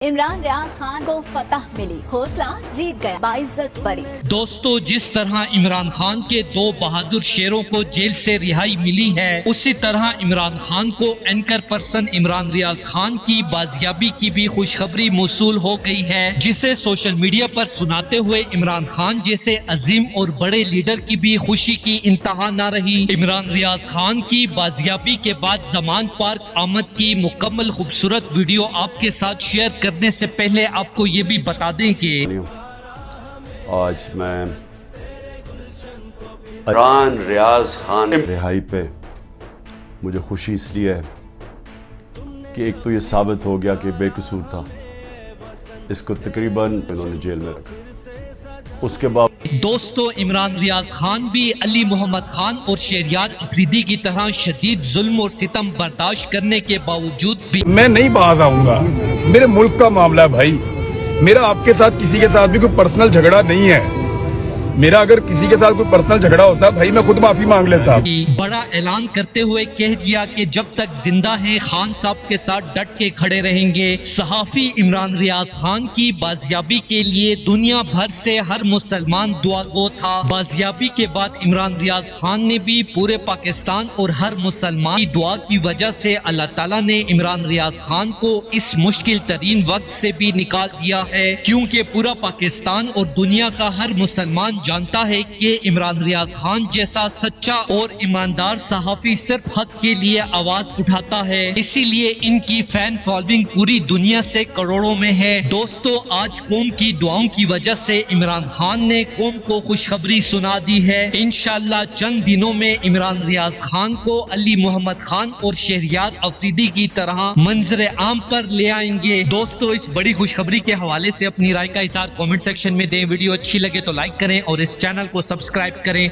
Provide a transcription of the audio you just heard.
इमरान रियाज खान को फतह मिली, हौसला जीत गया, बाइज्जत परी। दोस्तों, जिस तरह इमरान खान के दो बहादुर शेरों को जेल से रिहाई मिली है, उसी तरह इमरान खान को एंकर पर्सन इमरान रियाज खान की बाजियाबी की भी खुशखबरी मौसूल हो गई है, जिसे सोशल मीडिया पर सुनाते हुए इमरान खान जैसे अजीम और बड़े लीडर की भी खुशी की इंतहा न रही। इमरान रियाज खान की बाजियाबी के बाद जमान पार्क आमद की मुकम्मल खूबसूरत वीडियो आपके साथ शेयर करने से पहले आपको ये भी बता दें कि आज मैं इमरान रियाज खान रिहाई पे मुझे खुशी इसलिए है कि एक तो ये साबित हो गया कि बेकसूर था, इसको तकरीबन इन्होंने जेल में रखा। उसके बाद दोस्तों, इमरान रियाज खान भी अली मोहम्मद खान और शहरियार अफरीदी की तरह शदीद जुल्म और सितम बर्दाश्त करने के बावजूद भी मैं नहीं बाज आऊंगा। मेरे मुल्क का मामला है भाई, मेरा आपके साथ किसी के साथ भी कोई पर्सनल झगड़ा नहीं है। मेरा अगर किसी के साथ कोई पर्सनल झगड़ा होता भाई मैं खुद माफी मांग लेता। बड़ा ऐलान करते हुए कह दिया कि जब तक जिंदा हैं खान साहब के साथ डट के खड़े रहेंगे। सहाफी इमरान रियाज खान की बाजियाबी के लिए दुनिया भर से हर मुसलमान दुआ गो था। बाजियाबी के बाद इमरान रियाज खान ने भी पूरे पाकिस्तान और हर मुसलमान की दुआ की वजह से अल्लाह ताला ने इमरान रियाज खान को इस मुश्किल तरीन वक्त से भी निकाल दिया है, क्योंकि पूरा पाकिस्तान और दुनिया का हर मुसलमान जानता है कि इमरान रियाज खान जैसा सच्चा और ईमानदार सहाफी सिर्फ हक के लिए आवाज उठाता है, इसीलिए इनकी फैन फॉलोइंग पूरी दुनिया से करोड़ों में है। दोस्तों, आज कौम की दुआओं की वजह से इमरान खान ने कौम को खुशखबरी सुना दी है। इंशाअल्लाह चंद दिनों में इमरान रियाज खान को अली मोहम्मद खान और शहरियार अफरीदी की तरह मंजर आम पर ले आएंगे। दोस्तों, इस बड़ी खुशखबरी के हवाले से अपनी राय का इज़हार कमेंट सेक्शन में दें। वीडियो अच्छी लगे तो लाइक करें और इस चैनल को सब्सक्राइब करें।